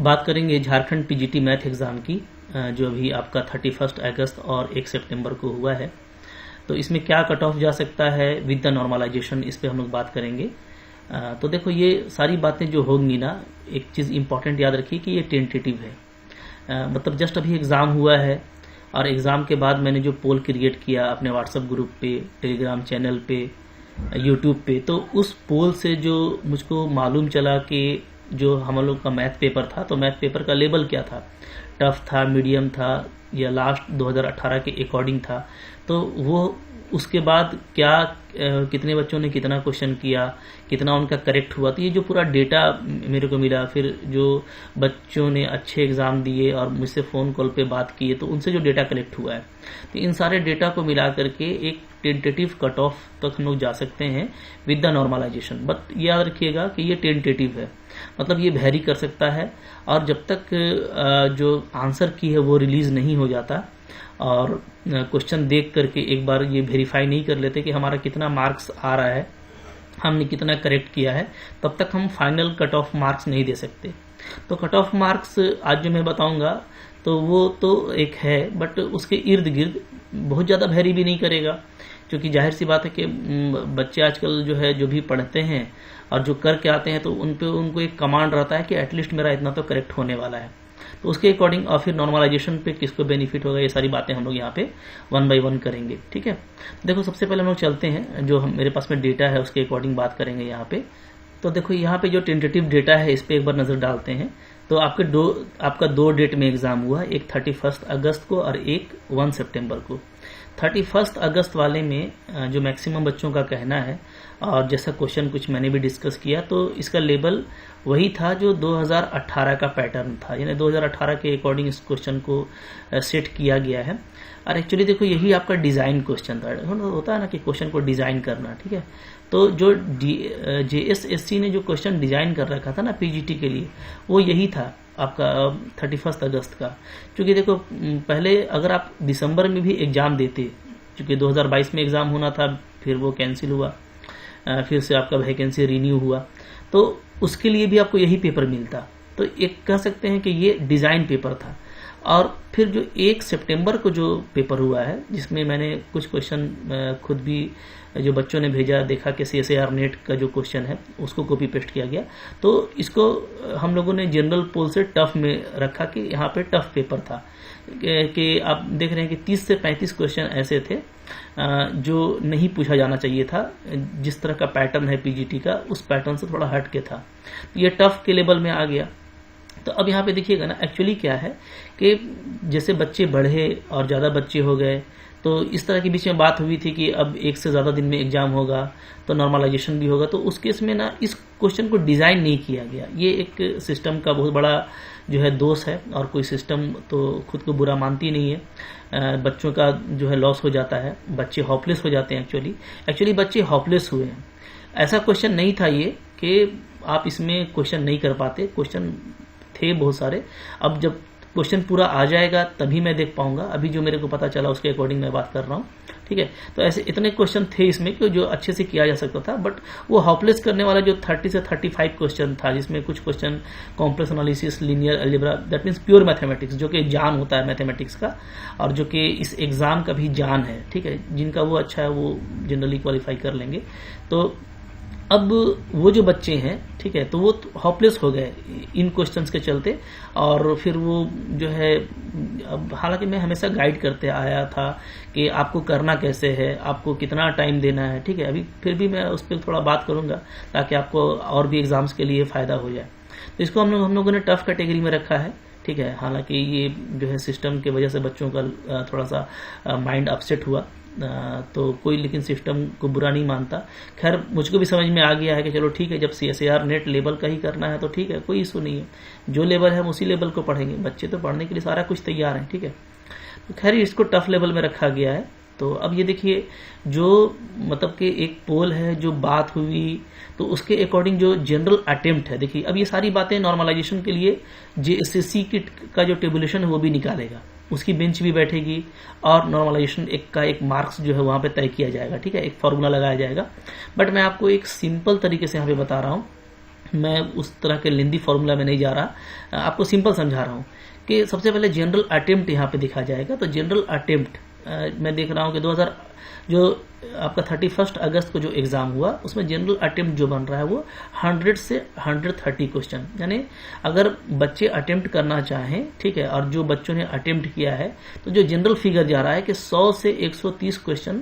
बात करेंगे Jharkhand PGT math exam की, जो अभी आपका 31 अगस्त और 1 सितंबर को हुआ है। तो इसमें क्या कट ऑफ जा सकता है विद द नॉर्मलाइजेशन, इस पे हम लोग बात करेंगे। तो देखो ये सारी बातें जो होंगी ना, एक चीज़ इंपॉर्टेंट याद रखिए कि ये टेंटेटिव है। मतलब जस्ट अभी एग्ज़ाम हुआ है और एग्ज़ाम के बाद मैंने जो पोल क्रिएट किया अपने व्हाट्सएप ग्रुप पे, टेलीग्राम चैनल पे, यूट्यूब पे, तो उस पोल से जो मुझको मालूम चला कि जो हम लोग का मैथ पेपर था, तो मैथ पेपर का लेवल क्या था, टफ था, मीडियम था या लास्ट 2018 के अकॉर्डिंग था। तो वो उसके बाद क्या कितने बच्चों ने कितना क्वेश्चन किया, कितना उनका करेक्ट हुआ, तो ये जो पूरा डेटा मेरे को मिला, फिर जो बच्चों ने अच्छे एग्ज़ाम दिए और मुझसे फ़ोन कॉल पे बात किए, तो उनसे जो डेटा कलेक्ट हुआ है, तो इन सारे डेटा को मिला करके एक टेंटेटिव कट ऑफ तक हम लोग जा सकते हैं विद द नॉर्मलाइजेशन। बट याद रखिएगा कि ये टेंटेटिव है, मतलब ये वेरी कर सकता है, और जब तक जो आंसर की है वो रिलीज़ नहीं हो जाता और क्वेश्चन देख करके एक बार ये वेरीफाई नहीं कर लेते कि हमारा कितना मार्क्स आ रहा है, हमने कितना करेक्ट किया है, तब तक हम फाइनल कट ऑफ मार्क्स नहीं दे सकते। तो कट ऑफ मार्क्स आज जो मैं बताऊंगा तो वो तो एक है, बट उसके इर्द गिर्द बहुत ज़्यादा वेरी भी नहीं करेगा, क्योंकि जाहिर सी बात है कि बच्चे आजकल जो है जो भी पढ़ते हैं और जो करके आते हैं, तो उन पे उनको एक कमांड रहता है कि एटलीस्ट मेरा इतना तो करेक्ट होने वाला है। तो उसके अकॉर्डिंग और फिर नॉर्मलाइजेशन पे किसको बेनिफिट होगा, ये सारी बातें हम लोग यहाँ पे 1 बाय 1 करेंगे। ठीक है, देखो सबसे पहले हम लोग चलते हैं, जो मेरे पास में डेटा है उसके अकॉर्डिंग बात करेंगे यहाँ पे। तो देखो यहाँ पे जो टेंटेटिव डेटा है इस पर एक बार नज़र डालते हैं। तो आपका दो डेट में एग्जाम हुआ, एक 31 अगस्त को और एक 1 सितंबर को। 31 अगस्त वाले में जो मैक्सिमम बच्चों का कहना है, और जैसा क्वेश्चन कुछ मैंने भी डिस्कस किया, तो इसका लेवल वही था जो 2018 का पैटर्न था, यानी 2018 के अकॉर्डिंग इस क्वेश्चन को सेट किया गया है। और एक्चुअली देखो यही आपका डिज़ाइन क्वेश्चन था, होता है ना कि क्वेश्चन को डिज़ाइन करना। ठीक है, तो जो JSSC ने जो क्वेश्चन डिज़ाइन कर रखा था ना पीजीटी के लिए, वो यही था आपका 31 अगस्त का। क्योंकि देखो पहले अगर आप दिसंबर में भी एग्ज़ाम देते, क्योंकि 2022 में एग्ज़ाम होना था, फिर वो कैंसिल हुआ, फिर से आपका वैकेंसी रिन्यू हुआ, तो उसके लिए भी आपको यही पेपर मिलता। तो एक कह सकते हैं कि ये डिज़ाइन पेपर था। और फिर जो 1 सितंबर को जो पेपर हुआ है, जिसमें मैंने कुछ क्वेश्चन खुद भी जो बच्चों ने भेजा देखा कि CSIR नेट का जो क्वेश्चन है उसको कॉपी पेस्ट किया गया, तो इसको हम लोगों ने जनरल पोल से टफ में रखा कि यहाँ पे टफ पेपर था। कि आप देख रहे हैं कि 30 से 35 क्वेश्चन ऐसे थे जो नहीं पूछा जाना चाहिए था, जिस तरह का पैटर्न है पीजीटी का उस पैटर्न से थोड़ा हट के था, तो ये टफ के लेवल में आ गया। तो अब यहाँ पे देखिएगा ना, एक्चुअली क्या है कि जैसे बच्चे बढ़े और ज़्यादा बच्चे हो गए, तो इस तरह के बीच में बात हुई थी कि अब 1 से ज़्यादा दिन में एग्जाम होगा तो नॉर्मलाइजेशन भी होगा। तो उस केस में ना इस क्वेश्चन को डिज़ाइन नहीं किया गया। ये एक सिस्टम का बहुत बड़ा जो है दोष है, और कोई सिस्टम तो खुद को बुरा मानती नहीं है। बच्चों का जो है लॉस हो जाता है, बच्चे होपलेस हो जाते हैं। एक्चुअली बच्चे होपलेस हुए हैं। ऐसा क्वेश्चन नहीं था ये कि आप इसमें क्वेश्चन नहीं कर पाते, क्वेश्चन थे बहुत सारे। अब जब क्वेश्चन पूरा आ जाएगा तभी मैं देख पाऊंगा, अभी जो मेरे को पता चला उसके अकॉर्डिंग मैं बात कर रहा हूँ। ठीक है, तो ऐसे इतने क्वेश्चन थे इसमें कि जो अच्छे से किया जा सकता था, बट वो होपलेस करने वाला जो 30 से 35 क्वेश्चन था, जिसमें कुछ question complex analysis, linear algebra, that means pure mathematics, जो कि जान होता है मैथमेटिक्स का, और जो कि इस एग्जाम का भी जान है। ठीक है, जिनका वो अच्छा है वो जनरली क्वालिफाई कर लेंगे। तो अब वो जो बच्चे हैं, ठीक है, तो वो होपलेस हो गए इन क्वेश्चंस के चलते, और फिर वो जो है, अब हालांकि मैं हमेशा गाइड करते आया था कि आपको करना कैसे है, आपको कितना टाइम देना है। ठीक है, अभी फिर भी मैं उस पर थोड़ा बात करूंगा ताकि आपको और भी एग्जाम्स के लिए फ़ायदा हो जाए। तो इसको हम लोगों ने टफ कैटेगरी में रखा है। ठीक है, हालांकि ये जो है सिस्टम की वजह से बच्चों का थोड़ा सा माइंड अपसेट हुआ, तो कोई लेकिन सिस्टम को बुरा नहीं मानता। खैर मुझको भी समझ में आ गया है कि चलो ठीक है, जब CSIR नेट लेवल का ही करना है तो ठीक है, कोई इशू नहीं है, जो लेवल है हम उसी लेवल को पढ़ेंगे, बच्चे तो पढ़ने के लिए सारा कुछ तैयार हैं। ठीक है, तो खैर इसको टफ लेवल में रखा गया है। तो अब ये देखिए, जो मतलब कि एक पोल है, जो बात हुई, तो उसके अकॉर्डिंग जो जनरल अटेम्प्ट है, देखिए अब ये सारी बातें नॉर्मलाइजेशन के लिए JSSC का जो टेबुलेशन है वो भी निकालेगा, उसकी बेंच भी बैठेगी, और नॉर्मलाइजेशन एक मार्क्स जो है वहाँ पे तय किया जाएगा। ठीक है, एक फॉर्मूला लगाया जाएगा। बट मैं आपको एक सिंपल तरीके से यहाँ पे बता रहा हूँ मैं उस तरह के लेंदी फॉर्मूला में नहीं जा रहा, आपको सिंपल समझा रहा हूँ कि सबसे पहले जनरल अटेम्प्ट यहाँ पे दिखा जाएगा। तो जनरल अटेम्प्ट मैं देख रहा हूँ कि 2000 जो आपका 31 अगस्त को जो एग्जाम हुआ उसमें जनरल अटेम्प्ट जो बन रहा है वो 100 से 130 क्वेश्चन, यानी अगर बच्चे अटेम्प्ट करना चाहें, ठीक है, और जो बच्चों ने अटेम्प्ट किया है तो जो जनरल फिगर जा रहा है कि 100 से 130 क्वेश्चन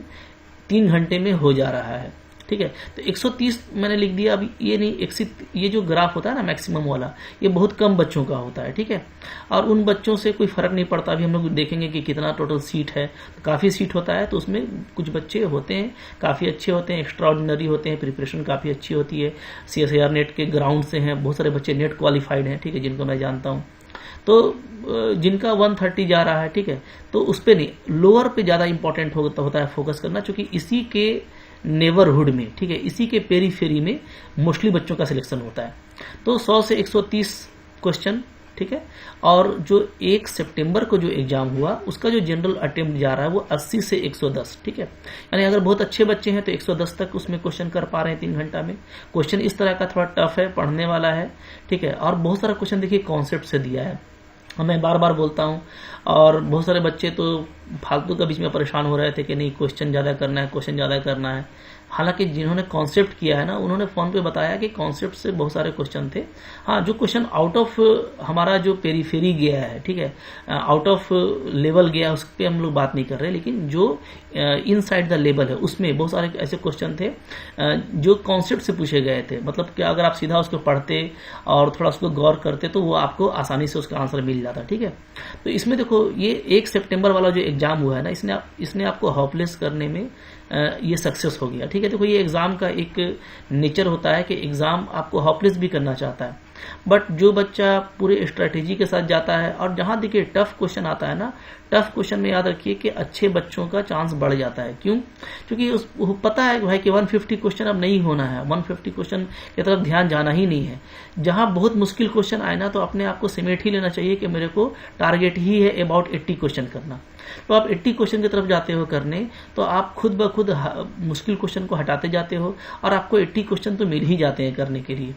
3 घंटे में हो जा रहा है, ठीक है। तो 130 मैंने लिख दिया। अब ये नहीं, ये जो ग्राफ होता है ना मैक्सिमम वाला, ये बहुत कम बच्चों का होता है, ठीक है, और उन बच्चों से कोई फर्क नहीं पड़ता। अभी हम लोग देखेंगे कि कितना टोटल सीट है, तो काफ़ी सीट होता है, तो उसमें कुछ बच्चे होते हैं काफ़ी अच्छे होते हैं, एक्स्ट्रा ऑर्डिनरी होते हैं, प्रिपरेशन काफ़ी अच्छी होती है, CSIR नेट के ग्राउंड से हैं, बहुत सारे बच्चे नेट क्वालिफाइड हैं, ठीक है, जिनको मैं जानता हूँ। तो जिनका 130 जा रहा है, ठीक है, तो उस पर नहीं, लोअर पे ज़्यादा इंपॉर्टेंट होता है फोकस करना, क्योंकि इसी के नेबरहुड में, ठीक है, इसी के पेरीफेरी में मोस्टली बच्चों का सिलेक्शन होता है। तो 100 से 130 क्वेश्चन, ठीक है, और जो 1 सितंबर को जो एग्जाम हुआ उसका जो जनरल अटेम्प्ट जा रहा है वो 80 से 110, ठीक है, यानी अगर बहुत अच्छे बच्चे हैं तो 110 तक उसमें क्वेश्चन कर पा रहे हैं 3 घंटा में। क्वेश्चन इस तरह का थोड़ा टफ है, पढ़ने वाला है, ठीक है, और बहुत सारा क्वेश्चन देखिए कॉन्सेप्ट से दिया है, मैं बार बार बोलता हूँ। और बहुत सारे बच्चे तो फालतू का बीच में परेशान हो रहे थे कि नहीं क्वेश्चन ज़्यादा करना है, क्वेश्चन ज़्यादा करना है। हालांकि जिन्होंने कॉन्सेप्ट किया है ना, उन्होंने फोन पे बताया कि कॉन्सेप्ट से बहुत सारे क्वेश्चन थे। हाँ, जो क्वेश्चन आउट ऑफ हमारा जो पेरीफेरी गया है, ठीक है, आउट ऑफ लेवल गया, उस पर हम लोग बात नहीं कर रहे, लेकिन जो इनसाइड द लेवल है उसमें बहुत सारे ऐसे क्वेश्चन थे जो कॉन्सेप्ट से पूछे गए थे। मतलब कि अगर आप सीधा उसको पढ़ते और थोड़ा उसको गौर करते तो वो आपको आसानी से उसका आंसर मिल जाता, ठीक है। तो इसमें देखो ये 1 सितंबर वाला जो एग्जाम हुआ है ना, इसने आपको होपलेस करने में ये सक्सेस हो गया, ठीक है। देखो ये एग्जाम का एक नेचर होता है कि एग्जाम आपको होपलेस भी करना चाहता है, बट जो बच्चा पूरे स्ट्रेटेजी के साथ जाता है और जहां देखिए टफ क्वेश्चन आता है ना, टफ क्वेश्चन में याद रखिए कि अच्छे बच्चों का चांस बढ़ जाता है। क्यों? क्योंकि वो पता है भाई कि 150 क्वेश्चन अब नहीं होना है, 150 क्वेश्चन की तरफ ध्यान जाना ही नहीं है। जहां बहुत मुश्किल क्वेश्चन आए ना, तो अपने आप को सिमेट ही लेना चाहिए कि मेरे को टारगेट ही है अबाउट 80 क्वेश्चन करना। तो आप 80 क्वेश्चन की तरफ जाते हो करने, तो आप खुद ब खुद मुश्किल क्वेश्चन को हटाते जाते हो और आपको 80 क्वेश्चन तो मिल ही जाते हैं करने के लिए।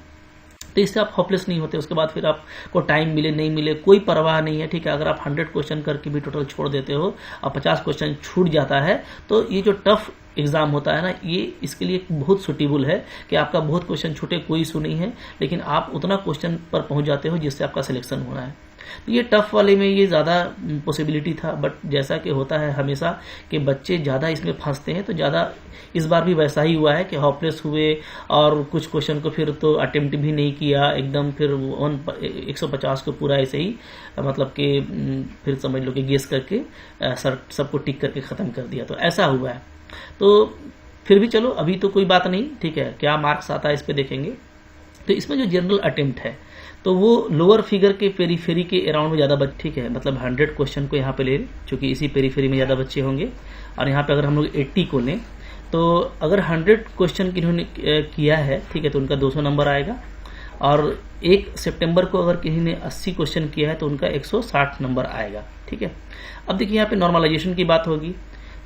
तो इससे आप होपलेस नहीं होते। उसके बाद फिर आपको टाइम मिले नहीं मिले कोई परवाह नहीं है, ठीक है। अगर आप 100 क्वेश्चन करके भी टोटल छोड़ देते हो और 50 क्वेश्चन छूट जाता है, तो ये जो टफ एग्जाम होता है ना, ये इसके लिए बहुत सुटेबल है कि आपका बहुत क्वेश्चन छूटे, कोई इशू नहीं है, लेकिन आप उतना क्वेश्चन पर पहुंच जाते हो जिससे आपका सिलेक्शन होना है। तो ये टफ वाले में ये ज़्यादा पॉसिबिलिटी था, बट जैसा कि होता है हमेशा कि बच्चे ज़्यादा इसमें फंसते हैं, तो ज़्यादा इस बार भी वैसा ही हुआ है कि होपलेस हुए और कुछ क्वेश्चन को फिर तो अटेम्प्ट भी नहीं किया एकदम, फिर 150 को पूरा ऐसे ही मतलब कि फिर समझ लो कि गेस करके सबको टिक करके ख़त्म कर दिया। तो ऐसा हुआ है। तो फिर भी चलो, अभी तो कोई बात नहीं, ठीक है, क्या मार्क्स आता है इस पे देखेंगे। तो इसमें जो जनरल अटेम्प्ट है तो वो लोअर फिगर के पेरीफेरी के अराउंड में ज़्यादा बच्चे, ठीक है, मतलब 100 क्वेश्चन को यहाँ पे ले, चूंकि इसी पेरीफेरी में ज़्यादा बच्चे होंगे। और यहाँ पे अगर हम लोग 80 को लें, तो अगर 100 क्वेश्चन किन्होंने किया है, ठीक है, तो उनका 200 नंबर आएगा। और 1 सितंबर को अगर किसी ने 80 क्वेश्चन किया है तो उनका 160 नंबर आएगा, ठीक है। अब देखिए यहाँ पे नॉर्मलाइजेशन की बात होगी,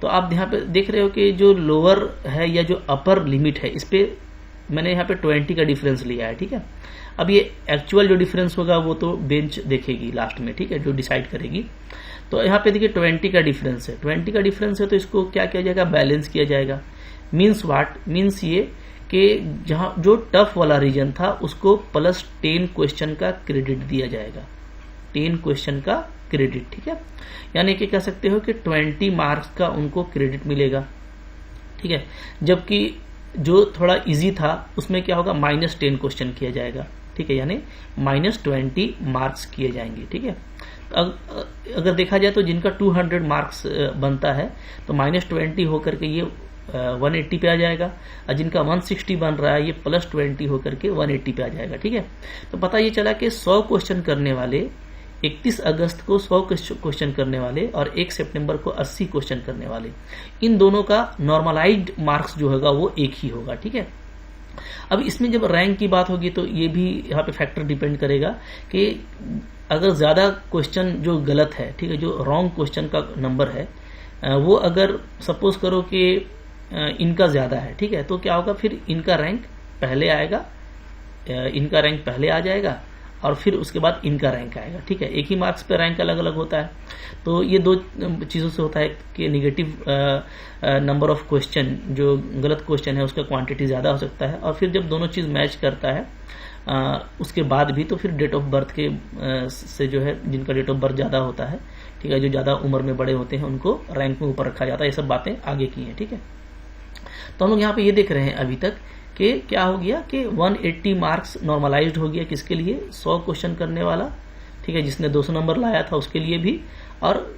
तो आप यहाँ पे देख रहे हो कि जो लोअर है या जो अपर लिमिट है, इस पे मैंने यहाँ पे 20 का डिफरेंस लिया है, ठीक है। अब ये एक्चुअल जो डिफरेंस होगा वो तो बेंच देखेगी लास्ट में, ठीक है, जो डिसाइड करेगी। तो यहाँ पे देखिए 20 का डिफरेंस है, 20 का डिफरेंस है, तो इसको क्या किया जाएगा, बैलेंस किया जाएगा। मीन्स व्हाट, मीन्स ये कि जहाँ जो टफ वाला रीजन था उसको प्लस 10 क्वेश्चन का क्रेडिट दिया जाएगा, 10 क्वेश्चन का क्रेडिट, ठीक है। यानी कि कह सकते हो कि 20 मार्क्स का उनको क्रेडिट मिलेगा, ठीक है। जबकि जो थोड़ा इजी था उसमें क्या होगा, -10 क्वेश्चन किया जाएगा, ठीक है, यानी -20 मार्क्स किए जाएंगे, ठीक है। अगर देखा जाए तो जिनका 200 मार्क्स बनता है तो -20 होकर के ये 180 पे आ जाएगा, और जिनका 160 बन रहा है ये +20 होकर के 180 पे आ जाएगा, ठीक है। तो पता ये चला कि 100 क्वेश्चन करने वाले 31 अगस्त को 100 क्वेश्चन करने वाले और 1 सितंबर को 80 क्वेश्चन करने वाले, इन दोनों का नॉर्मलाइज्ड मार्क्स जो होगा वो एक ही होगा, ठीक है। अब इसमें जब रैंक की बात होगी तो ये भी यहाँ पे फैक्टर डिपेंड करेगा कि अगर ज़्यादा क्वेश्चन जो गलत है, ठीक है, जो रॉन्ग क्वेश्चन का नंबर है वो अगर सपोज करो कि इनका ज़्यादा है, ठीक है, तो क्या होगा, फिर इनका रैंक पहले आएगा इनका रैंक पहले आ जाएगा और फिर उसके बाद इनका रैंक आएगा, ठीक है। एक ही मार्क्स पे रैंक अलग अलग होता है। तो ये दो चीज़ों से होता है कि निगेटिव नंबर ऑफ क्वेश्चन, जो गलत क्वेश्चन है उसका क्वांटिटी ज़्यादा हो सकता है, और फिर जब दोनों चीज़ मैच करता है उसके बाद भी तो फिर डेट ऑफ बर्थ के से जो है, जिनका डेट ऑफ बर्थ ज़्यादा होता है, ठीक है, जो ज़्यादा उम्र में बड़े होते हैं उनको रैंक में ऊपर रखा जाता है। ये सब बातें आगे की हैं, ठीक है। तो हम लोग यहाँ पे ये देख रहे हैं अभी तक कि क्या हो गया कि 180 मार्क्स नॉर्मलाइज्ड हो गया, किसके लिए, 100 क्वेश्चन करने वाला, ठीक है, जिसने 200 नंबर लाया था उसके लिए भी, और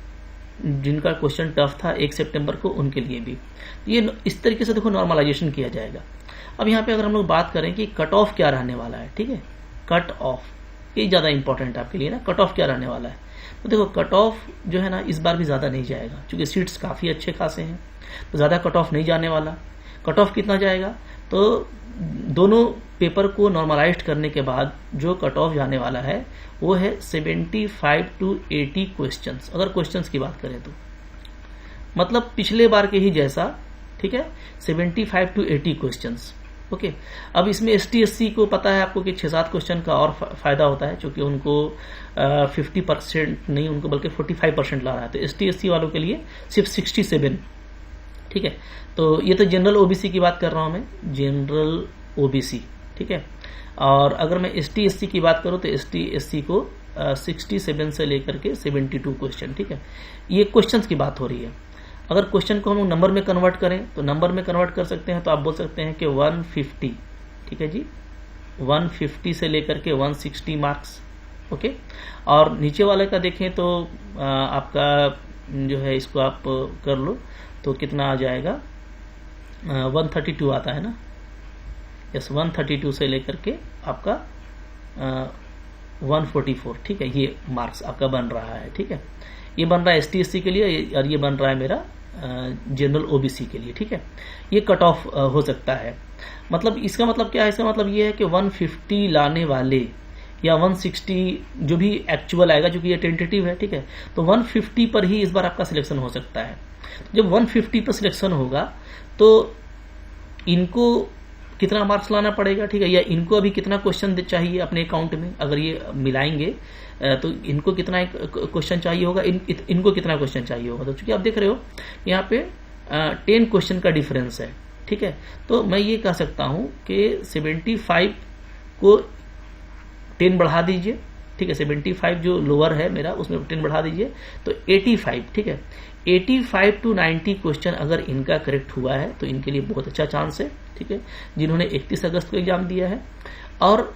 जिनका क्वेश्चन टफ था 1 सितंबर को उनके लिए भी। ये इस तरीके से देखो नॉर्मलाइजेशन किया जाएगा। अब यहाँ पे अगर हम लोग बात करें कि कट ऑफ क्या रहने वाला है, ठीक है, कट ऑफ, ये ज़्यादा इंपॉर्टेंट आपके लिए ना, कट ऑफ क्या रहने वाला है। तो देखो कट ऑफ जो है ना इस बार भी ज़्यादा नहीं जाएगा, क्योंकि सीट्स काफ़ी अच्छे खासे हैं, तो ज़्यादा कट ऑफ नहीं जाने वाला। कट ऑफ कितना जाएगा, तो दोनों पेपर को नॉर्मलाइज्ड करने के बाद जो कट ऑफ जाने वाला है वो है 75 to 80 क्वेश्चंस। अगर क्वेश्चंस की बात करें तो मतलब पिछले बार के ही जैसा, ठीक है, 75 to 80 क्वेश्चंस। ओके, अब इसमें ST/SC को पता है आपको कि 6-7 क्वेश्चन का और फायदा होता है, क्योंकि उनको 50% नहीं, उनको बल्कि 45% ला रहा है। तो ST/SC वालों के लिए सिर्फ 67, ठीक है। तो ये तो जनरल OBC की बात कर रहा हूं मैं, जनरल OBC, ठीक है। और अगर मैं ST/SC की बात करूं तो ST/SC को 67 से लेकर के 72 क्वेश्चन, ठीक है। ये क्वेश्चंस की बात हो रही है। अगर क्वेश्चन को हम नंबर में कन्वर्ट करें तो नंबर में कन्वर्ट कर सकते हैं, तो आप बोल सकते हैं कि 150, ठीक है जी, 150 से लेकर के 160 मार्क्स, ओके। और नीचे वाले का देखें तो आपका जो है, इसको आप कर लो तो कितना आ जाएगा, 132 आता है ना, यस, 132 से लेकर के आपका 144, ठीक है, ये मार्क्स आपका बन रहा है, ठीक है। ये बन रहा है ST/SC के लिए, और ये बन रहा है मेरा जनरल OBC के लिए, ठीक है। ये कट ऑफ हो सकता है। मतलब इसका मतलब क्या है, इसका मतलब ये है कि 150 लाने वाले या 160 जो भी एक्चुअल आएगा, क्योंकि ये टेंटेटिव है, ठीक है, तो 150 पर ही इस बार आपका सिलेक्शन हो सकता है। जब 150 पर सिलेक्शन होगा तो इनको कितना मार्क्स लाना पड़ेगा, ठीक है, या इनको अभी कितना क्वेश्चन चाहिए अपने अकाउंट में, अगर ये मिलाएंगे तो इनको कितना क्वेश्चन चाहिए होगा, इनको कितना क्वेश्चन चाहिए होगा। तो चूंकि आप देख रहे हो यहाँ पे 10 क्वेश्चन का डिफरेंस है, ठीक है। तो मैं ये कह सकता हूं कि 75 को 10 बढ़ा दीजिए, ठीक है, 75 जो लोअर है मेरा उसमें 10 बढ़ा दीजिए तो 85, ठीक है। 85 to 90 क्वेश्चन अगर इनका करेक्ट हुआ है तो इनके लिए बहुत अच्छा चांस है, ठीक है, जिन्होंने 31 अगस्त को एग्जाम दिया है। और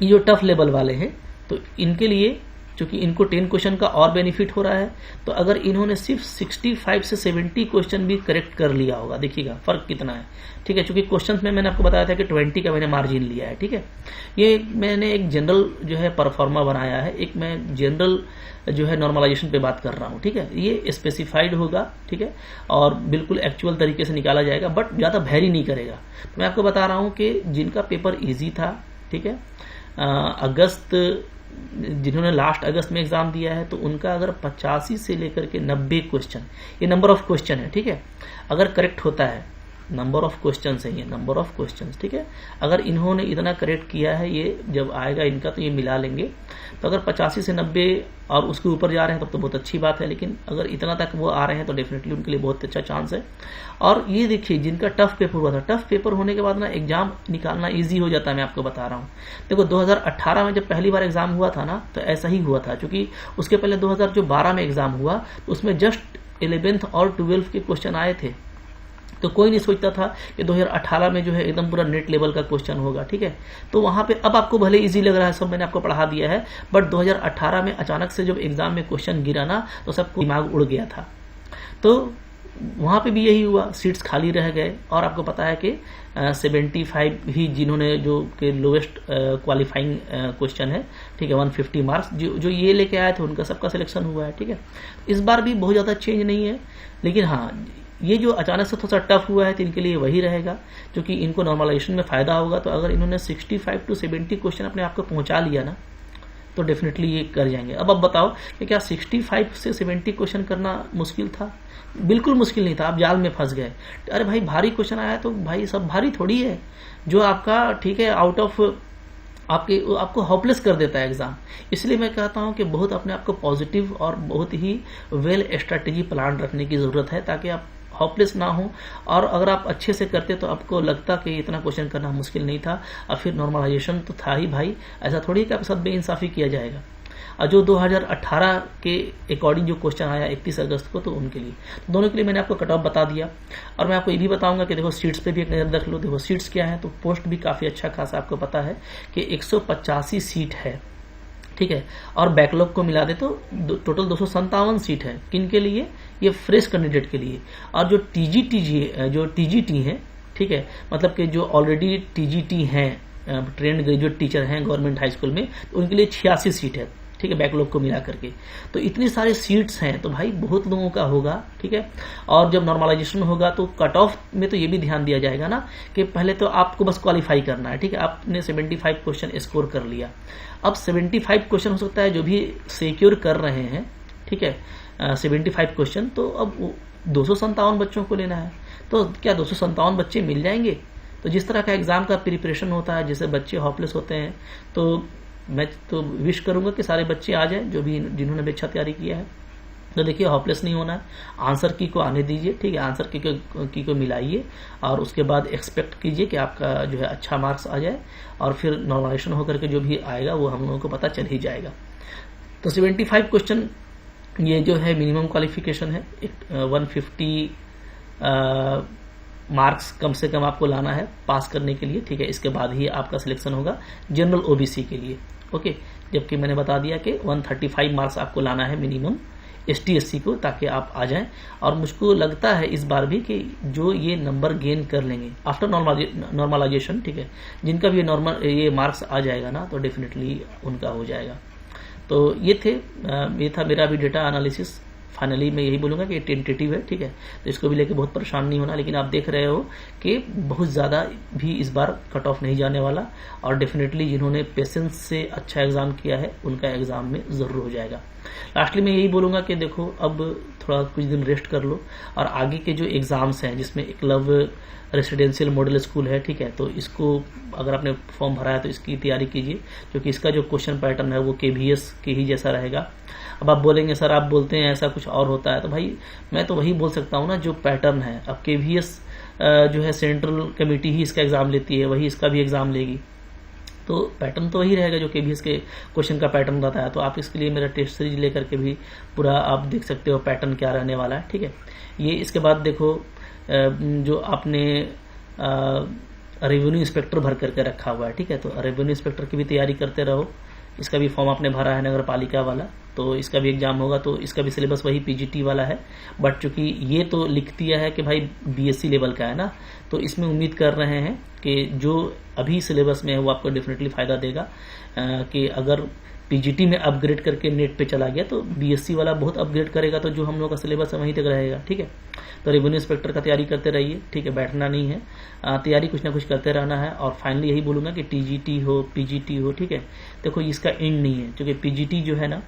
ये जो टफ लेवल वाले हैं तो इनके लिए, क्योंकि इनको 10 क्वेश्चन का और बेनिफिट हो रहा है, तो अगर इन्होंने सिर्फ 65 से 70 क्वेश्चन भी करेक्ट कर लिया होगा, देखिएगा फर्क कितना है, ठीक है। क्योंकि क्वेश्चंस में मैंने आपको बताया था कि 20 का मैंने मार्जिन लिया है, ठीक है। ये मैंने एक जनरल जो है परफॉर्मा बनाया है, एक मैं जनरल जो है नॉर्मलाइजेशन पे बात कर रहा हूँ, ठीक है। ये स्पेसिफाइड होगा, ठीक है, और बिल्कुल एक्चुअल तरीके से निकाला जाएगा, बट ज्यादा वैरी नहीं करेगा। तो मैं आपको बता रहा हूँ कि जिनका पेपर ईजी था, ठीक है, अगस्त, जिन्होंने लास्ट अगस्त में एग्जाम दिया है, तो उनका अगर 85 से लेकर के 90 क्वेश्चन, ये नंबर ऑफ क्वेश्चन है, ठीक है, अगर करेक्ट होता है, नंबर ऑफ क्वेश्चन है ये, नंबर ऑफ क्वेश्चन, ठीक है, अगर इन्होंने इतना करेक्ट किया है, ये जब आएगा इनका तो ये मिला लेंगे। तो अगर 85 से 90 और उसके ऊपर जा रहे हैं तब तो बहुत अच्छी बात है, लेकिन अगर इतना तक वो आ रहे हैं तो डेफिनेटली उनके लिए बहुत अच्छा चांस है। और ये देखिए जिनका टफ पेपर हुआ था, टफ पेपर होने के बाद ना एग्जाम निकालना ईजी हो जाता है, मैं आपको बता रहा हूँ। देखो 2018 में जब पहली बार एग्जाम हुआ था ना, तो ऐसा ही हुआ था, क्योंकि उसके पहले 2012 में एग्जाम हुआ तो उसमें जस्ट 11th और 12th के क्वेश्चन आए थे। तो कोई नहीं सोचता था कि 2018 में जो है एकदम पूरा नेट लेवल का क्वेश्चन होगा, ठीक है। तो वहां पे अब आपको भले इजी लग रहा है, सब मैंने आपको पढ़ा दिया है, बट 2018 में अचानक से जब एग्जाम में क्वेश्चन गिरा ना तो सबको दिमाग उड़ गया था। तो वहां पे भी यही हुआ, सीट्स खाली रह गए। और आपको पता है कि 75 ही जिन्होंने जो कि लोएस्ट क्वालिफाइंग क्वेश्चन है, ठीक है, 150 मार्क्स जो ये लेके आए थे उनका सबका सिलेक्शन हुआ है, ठीक है। इस बार भी बहुत ज्यादा चेंज नहीं है, लेकिन हाँ ये जो अचानक से थोड़ा सा टफ हुआ है तो इनके लिए वही रहेगा, क्योंकि इनको नॉर्मलाइजेशन में फायदा होगा। तो अगर इन्होंने 65 to 70 क्वेश्चन अपने आप को पहुंचा लिया ना तो डेफिनेटली ये कर जाएंगे। अब बताओ कि क्या 65 से 70 क्वेश्चन करना मुश्किल था? बिल्कुल मुश्किल नहीं था, आप जाल में फंस गए। अरे भाई भारी क्वेश्चन आया तो भाई सब भारी थोड़ी है, जो आपका ठीक है आउट ऑफ आपको होपलेस कर देता है एग्जाम। इसलिए मैं कहता हूं कि बहुत अपने आप को पॉजिटिव और बहुत ही वेल स्ट्रैटेजी प्लान रखने की जरूरत है, ताकि आप होपलेस ना हो। और अगर आप अच्छे से करते तो आपको लगता कि इतना क्वेश्चन करना मुश्किल नहीं था, और फिर नॉर्मलाइजेशन तो था ही भाई, ऐसा थोड़ी कि आपके साथ बेइंसाफी किया जाएगा। और जो 2018 के अकॉर्डिंग जो क्वेश्चन आया 31 अगस्त को, तो उनके लिए, तो दोनों के लिए मैंने आपको कट ऑफ बता दिया। और मैं आपको ये भी बताऊंगा कि देखो सीट्स पे भी एक नजर रख लो। देखो सीट्स क्या है, तो पोस्ट भी काफी अच्छा खासा आपको पता है कि 185 सीट है, ठीक है। और बैकलॉग को मिला दे तो टोटल 257 सीट है। किन के लिए? ये फ्रेश कैंडिडेट के लिए। और जो टीजीटी है, ठीक है, मतलब कि जो ऑलरेडी टीजीटी हैं, ट्रेंड ग्रेजुएट टीचर हैं गवर्नमेंट हाई स्कूल में, तो उनके लिए 86 सीट है, ठीक है, बैकलॉग को मिला करके। तो इतनी सारी सीट्स हैं, तो भाई बहुत लोगों का होगा, ठीक है। और जब नॉर्मलाइजेशन होगा तो कट ऑफ में तो ये भी ध्यान दिया जाएगा ना कि पहले तो आपको बस क्वालिफाई करना है, ठीक है। आपने 75 क्वेश्चन स्कोर कर लिया। अब 75 क्वेश्चन हो सकता है जो भी सिक्योर कर रहे हैं, ठीक है, 75 क्वेश्चन, तो अब 257 बच्चों को लेना है। तो क्या 257 बच्चे मिल जाएंगे? तो जिस तरह का एग्जाम का प्रिपरेशन होता है, जिससे बच्चे होपलेस होते हैं, तो मैं तो विश करूंगा कि सारे बच्चे आ जाएं जो भी जिन्होंने भी अच्छा तैयारी किया है। तो देखिए होपलेस नहीं होना है, आंसर की को आने दीजिए, ठीक है, आंसर की को मिलाइए, और उसके बाद एक्सपेक्ट कीजिए कि आपका जो है अच्छा मार्क्स आ जाए, और फिर नॉर्मलाइजेशन होकर के जो भी आएगा वो हम लोगों को पता चल ही जाएगा। तो 75 क्वेश्चन ये जो है मिनिमम क्वालिफिकेशन है। 150 मार्क्स कम से कम आपको लाना है पास करने के लिए, ठीक है। इसके बाद ही आपका सिलेक्शन होगा जनरल ओबीसी के लिए, ओके। जबकि मैंने बता दिया कि 135 मार्क्स आपको लाना है मिनिमम ST SC को, ताकि आप आ जाएं। और मुझको लगता है इस बार भी कि जो ये नंबर गेन कर लेंगे आफ्टर नॉर्मलाइजेशन, ठीक है, जिनका भी ये मार्क्स आ जाएगा ना, तो डेफिनेटली उनका हो जाएगा। तो ये था मेरा भी डेटा एनालिसिस। फाइनली मैं यही बोलूंगा कि टेंटेटिव है, ठीक है, तो इसको भी लेके बहुत परेशान नहीं होना। लेकिन आप देख रहे हो कि बहुत ज्यादा भी इस बार कट ऑफ नहीं जाने वाला, और डेफिनेटली जिन्होंने पेशेंस से अच्छा एग्जाम किया है उनका एग्जाम में जरूर हो जाएगा। लास्टली मैं यही बोलूंगा कि देखो अब थोड़ा कुछ दिन रेस्ट कर लो, और आगे के जो एग्जाम्स हैं, जिसमें एकलव्य रेसिडेंशियल मॉडल स्कूल है, ठीक है, तो इसको अगर आपने फॉर्म भरा है तो इसकी तैयारी कीजिए, क्योंकि इसका जो क्वेश्चन पैटर्न है वो KVS के ही जैसा रहेगा। अब आप बोलेंगे सर आप बोलते हैं ऐसा कुछ और होता है, तो भाई मैं तो वही बोल सकता हूँ ना जो पैटर्न है। अब KVS जो है सेंट्रल कमेटी ही इसका एग्जाम लेती है, वही इसका भी एग्जाम लेगी, तो पैटर्न तो वही रहेगा जो KVS के क्वेश्चन का पैटर्न रहता है। तो आप इसके लिए मेरा टेस्ट सीरीज लेकर के भी पूरा आप देख सकते हो पैटर्न क्या रहने वाला है, ठीक है। ये इसके बाद देखो जो आपने रेवेन्यू इंस्पेक्टर भर करके रखा हुआ है, ठीक है, तो रेवेन्यू इंस्पेक्टर की भी तैयारी करते रहो। इसका भी फॉर्म आपने भरा है नगर पालिका वाला, तो इसका भी एग्जाम होगा, तो इसका भी सिलेबस वही PGT वाला है। बट चूंकि ये तो लिख दिया है कि भाई BSc लेवल का है ना, तो इसमें उम्मीद कर रहे हैं कि जो अभी सिलेबस में है वो आपको डेफिनेटली फायदा देगा। कि अगर PGT में अपग्रेड करके नेट पे चला गया तो BSc वाला बहुत अपग्रेड करेगा, तो जो हम लोग का सिलेबस है वहीं तक रहेगा, ठीक है। तो रेवेन्यू इंस्पेक्टर का तैयारी करते रहिए, ठीक है, बैठना नहीं है, तैयारी कुछ ना कुछ करते रहना है। और फाइनली यही बोलूंगा कि TGT हो PGT हो, ठीक है, देखो इसका एंड नहीं है, क्योंकि PGT जो है ना,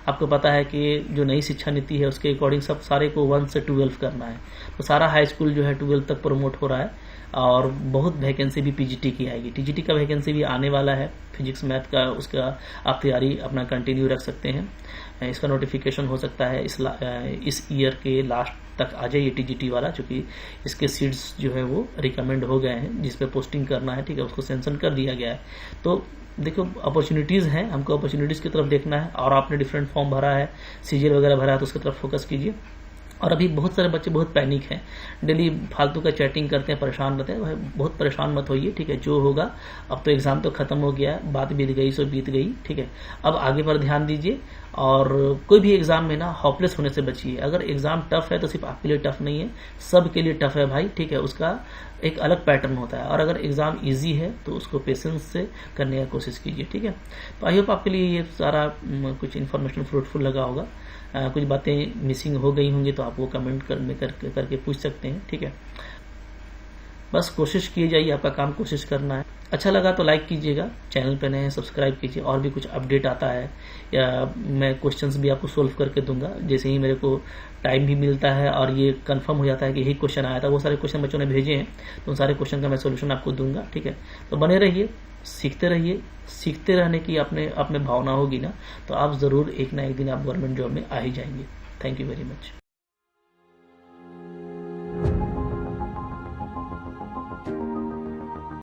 आपको पता है कि जो नई शिक्षा नीति है उसके अकॉर्डिंग सब सारे को 1 से 12 करना है, तो सारा हाई स्कूल जो है 12 तक प्रमोट हो रहा है, और बहुत वैकेंसी भी PGT की आएगी। TGT का वैकेंसी भी आने वाला है, फिजिक्स मैथ का, उसका आप तैयारी अपना कंटिन्यू रख सकते हैं। इसका नोटिफिकेशन हो सकता है इस ईयर के लास्ट तक आ जाए ये TGT वाला, क्योंकि इसके सीट्स जो है वो रिकमेंड हो गए हैं, जिस पे पोस्टिंग करना है, ठीक है, उसको सेंशन कर दिया गया है। तो देखो अपॉर्चुनिटीज हैं, हमको अपॉर्चुनिटीज की तरफ देखना है। और आपने डिफरेंट फॉर्म भरा है, CGL वगैरह भरा है, तो उसकी तरफ फोकस कीजिए। और अभी बहुत सारे बच्चे बहुत पैनिक हैं, डेली फालतू का चैटिंग करते हैं, परेशान रहते हैं, भाई बहुत परेशान मत होइए, ठीक है। जो होगा, अब तो एग्जाम तो खत्म हो गया है, बात बीत गई सो बीत गई, ठीक है। अब आगे पर ध्यान दीजिए, और कोई भी एग्जाम में ना होपलेस होने से बचिए। अगर एग्जाम टफ है तो सिर्फ आपके लिए टफ नहीं है, सबके लिए टफ है भाई, ठीक है, उसका एक अलग पैटर्न होता है। और अगर एग्जाम इजी है तो उसको पेशेंस से करने की कोशिश कीजिए, ठीक है। तो आई होप आपके लिए ये सारा कुछ इन्फॉर्मेशन फ्रूटफुल लगा होगा। कुछ बातें मिसिंग हो गई होंगी तो आप वो कमेंट करके पूछ सकते हैं, ठीक है। बस कोशिश किए जाइए, आपका काम कोशिश करना है। अच्छा लगा तो लाइक कीजिएगा, चैनल पे नए हैं सब्सक्राइब कीजिए। और भी कुछ अपडेट आता है या मैं क्वेश्चंस भी आपको सोल्व करके दूंगा, जैसे ही मेरे को टाइम भी मिलता है और ये कंफर्म हो जाता है कि यही क्वेश्चन आया था, वो सारे क्वेश्चन बच्चों ने भेजे हैं, तो उन सारे क्वेश्चन का मैं सोल्यूशन आपको दूंगा, ठीक है। तो बने रहिए, सीखते रहिए, सीखते रहने की अपने भावना होगी ना, तो आप ज़रूर एक ना एक दिन आप गवर्नमेंट जॉब में आ ही जाएंगे। Thank you very much.